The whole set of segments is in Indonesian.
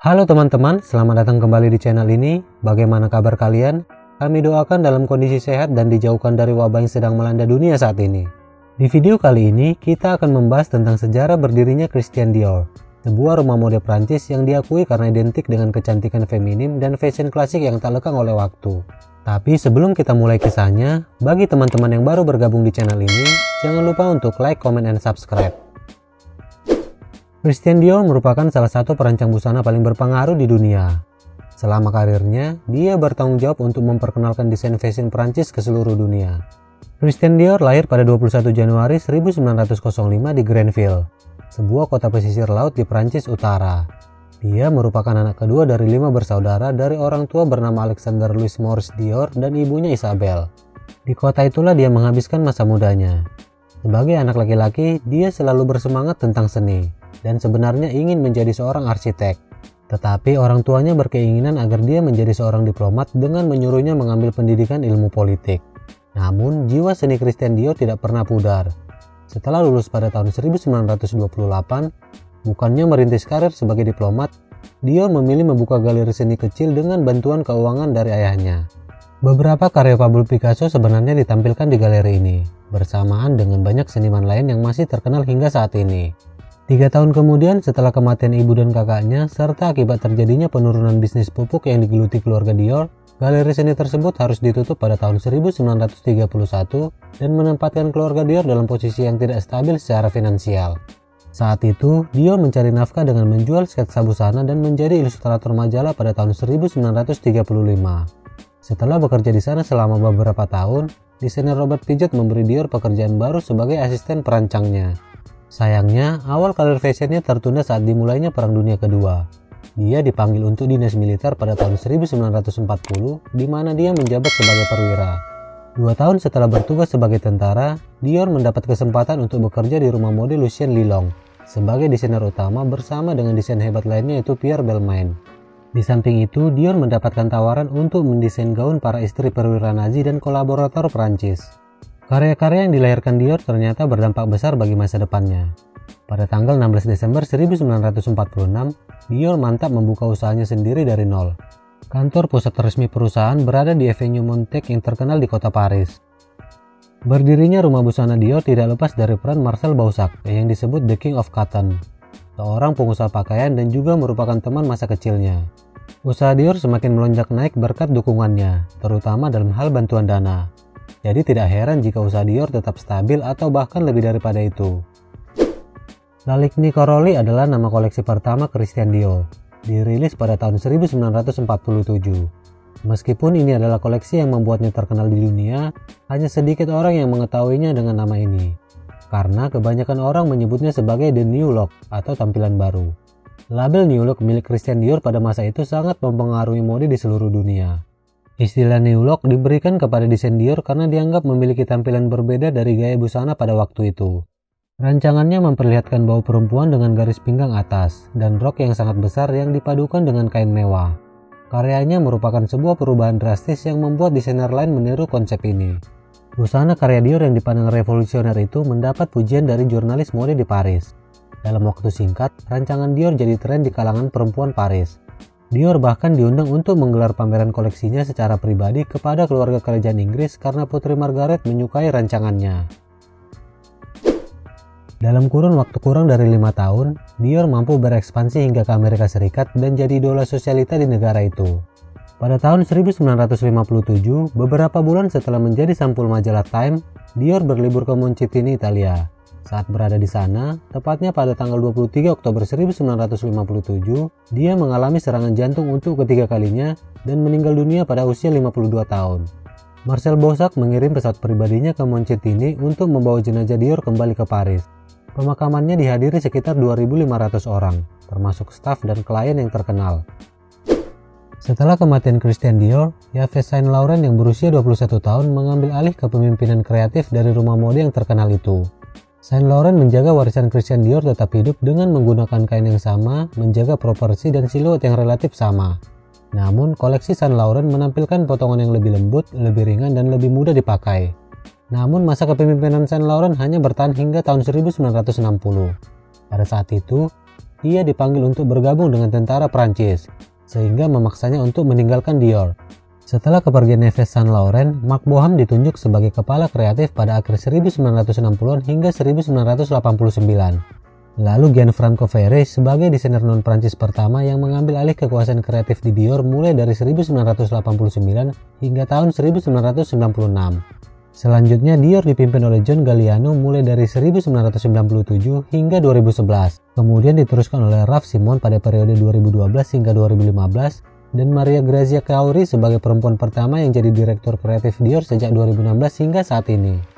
Halo teman-teman, selamat datang kembali di channel ini. Bagaimana kabar kalian? Kami doakan dalam kondisi sehat dan dijauhkan dari wabah yang sedang melanda dunia saat ini. Di video kali ini, kita akan membahas tentang sejarah berdirinya Christian Dior, sebuah rumah mode Prancis yang diakui karena identik dengan kecantikan feminim dan fashion klasik yang tak lekang oleh waktu. Tapi sebelum kita mulai kisahnya, bagi teman-teman yang baru bergabung di channel ini, jangan lupa untuk like, comment, and subscribe. Christian Dior merupakan salah satu perancang busana paling berpengaruh di dunia. Selama karirnya, dia bertanggung jawab untuk memperkenalkan desain fashion Prancis ke seluruh dunia. Christian Dior lahir pada 21 Januari 1905 di Grenville, sebuah kota pesisir laut di Prancis Utara. Dia merupakan anak kedua dari 5 bersaudara dari orang tua bernama Alexander Louis Maurice Dior dan ibunya Isabel. Di kota itulah dia menghabiskan masa mudanya. Sebagai anak laki-laki, dia selalu bersemangat tentang seni dan sebenarnya ingin menjadi seorang arsitek. Tetapi orang tuanya berkeinginan agar dia menjadi seorang diplomat dengan menyuruhnya mengambil pendidikan ilmu politik. Namun, jiwa seni Christian Dior tidak pernah pudar. Setelah lulus pada tahun 1928, bukannya merintis karir sebagai diplomat, Dior memilih membuka galeri seni kecil dengan bantuan keuangan dari ayahnya. Beberapa karya Pablo Picasso sebenarnya ditampilkan di galeri ini, bersamaan dengan banyak seniman lain yang masih terkenal hingga saat ini. 3 tahun kemudian setelah kematian ibu dan kakaknya, serta akibat terjadinya penurunan bisnis pupuk yang digeluti keluarga Dior, galeri seni tersebut harus ditutup pada tahun 1931 dan menempatkan keluarga Dior dalam posisi yang tidak stabil secara finansial. Saat itu, Dior mencari nafkah dengan menjual sketsa busana dan menjadi ilustrator majalah pada tahun 1935. Setelah bekerja di sana selama beberapa tahun, desainer Robert Piguet memberi Dior pekerjaan baru sebagai asisten perancangnya. Sayangnya, awal karir fashionnya tertunda saat dimulainya Perang Dunia Kedua. Dia dipanggil untuk dinas militer pada tahun 1940, di mana dia menjabat sebagai perwira. 2 tahun setelah bertugas sebagai tentara, Dior mendapat kesempatan untuk bekerja di rumah mode Lucien Lelong sebagai desainer utama bersama dengan desain hebat lainnya yaitu Pierre Balmain. Di samping itu, Dior mendapatkan tawaran untuk mendesain gaun para istri perwira Nazi dan kolaborator Prancis. Karya-karya yang dilahirkan Dior ternyata berdampak besar bagi masa depannya. Pada tanggal 16 Desember 1946, Dior mantap membuka usahanya sendiri dari nol. Kantor pusat resmi perusahaan berada di Avenue Montaigne yang terkenal di kota Paris. Berdirinya rumah busana Dior tidak lepas dari peran Marcel Boussac yang disebut The King of Cotton, seorang pengusaha pakaian dan juga merupakan teman masa kecilnya. Usaha Dior semakin melonjak naik berkat dukungannya, terutama dalam hal bantuan dana. Jadi tidak heran jika usaha Dior tetap stabil atau bahkan lebih daripada itu. Laligny Corolli adalah nama koleksi pertama Christian Dior, dirilis pada tahun 1947. Meskipun ini adalah koleksi yang membuatnya terkenal di dunia, hanya sedikit orang yang mengetahuinya dengan nama ini. Karena kebanyakan orang menyebutnya sebagai The New Look atau tampilan baru. Label New Look milik Christian Dior pada masa itu sangat mempengaruhi mode di seluruh dunia. Istilah New Look diberikan kepada desain Dior karena dianggap memiliki tampilan berbeda dari gaya busana pada waktu itu. Rancangannya memperlihatkan bau perempuan dengan garis pinggang atas dan rok yang sangat besar yang dipadukan dengan kain mewah. Karyanya merupakan sebuah perubahan drastis yang membuat desainer lain meniru konsep ini. Busana karya Dior yang dipandang revolusioner itu mendapat pujian dari jurnalis mode di Paris. Dalam waktu singkat, rancangan Dior jadi tren di kalangan perempuan Paris. Dior bahkan diundang untuk menggelar pameran koleksinya secara pribadi kepada keluarga kerajaan Inggris karena Putri Margaret menyukai rancangannya. Dalam kurun waktu kurang dari 5 tahun, Dior mampu berekspansi hingga ke Amerika Serikat dan jadi idola sosialita di negara itu. Pada tahun 1957, beberapa bulan setelah menjadi sampul majalah Time, Dior berlibur ke Moncitini, Italia. Saat berada di sana, tepatnya pada tanggal 23 Oktober 1957, dia mengalami serangan jantung untuk ketiga kalinya dan meninggal dunia pada usia 52 tahun. Marcel Boussac mengirim pesawat pribadinya ke Moncitini untuk membawa jenazah Dior kembali ke Paris. Pemakamannya dihadiri sekitar 2.500 orang, termasuk staf dan klien yang terkenal. Setelah kematian Christian Dior, Yves Saint Laurent yang berusia 21 tahun mengambil alih kepemimpinan kreatif dari rumah mode yang terkenal itu. Saint Laurent menjaga warisan Christian Dior tetap hidup dengan menggunakan kain yang sama, menjaga proporsi dan siluet yang relatif sama. Namun, koleksi Saint Laurent menampilkan potongan yang lebih lembut, lebih ringan, dan lebih mudah dipakai. Namun, masa kepemimpinan Saint Laurent hanya bertahan hingga tahun 1960. Pada saat itu, ia dipanggil untuk bergabung dengan tentara Prancis, sehingga memaksanya untuk meninggalkan Dior. Setelah kepergian Yves Saint Laurent, Mark Boham ditunjuk sebagai kepala kreatif pada akhir 1960-an hingga 1989. Lalu Gianfranco Ferré sebagai desainer non-Prancis pertama yang mengambil alih kekuasaan kreatif di Dior mulai dari 1989 hingga tahun 1996. Selanjutnya Dior dipimpin oleh John Galliano mulai dari 1997 hingga 2011. Kemudian diteruskan oleh Raf Simon pada periode 2012 hingga 2015 dan Maria Grazia Chiauri sebagai perempuan pertama yang jadi direktur kreatif Dior sejak 2016 hingga saat ini.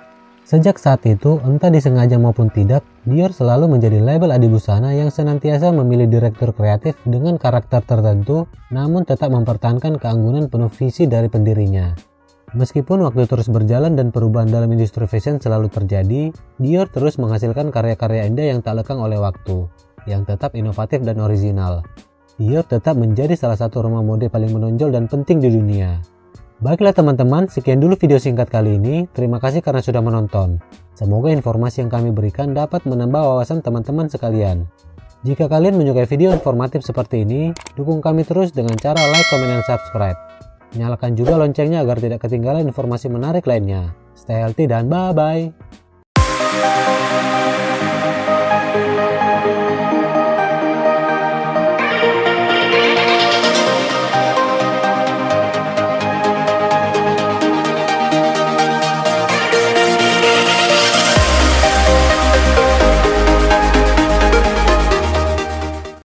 Sejak saat itu, entah disengaja maupun tidak, Dior selalu menjadi label adibusana yang senantiasa memilih direktur kreatif dengan karakter tertentu, namun tetap mempertahankan keanggunan penuh visi dari pendirinya. Meskipun waktu terus berjalan dan perubahan dalam industri fashion selalu terjadi, Dior terus menghasilkan karya-karya indah yang tak lekang oleh waktu, yang tetap inovatif dan orisinal. Dior tetap menjadi salah satu rumah mode paling menonjol dan penting di dunia. Baiklah teman-teman, sekian dulu video singkat kali ini. Terima kasih karena sudah menonton. Semoga informasi yang kami berikan dapat menambah wawasan teman-teman sekalian. Jika kalian menyukai video informatif seperti ini, dukung kami terus dengan cara like, comment, dan subscribe. Nyalakan juga loncengnya agar tidak ketinggalan informasi menarik lainnya. Stay healthy dan bye-bye.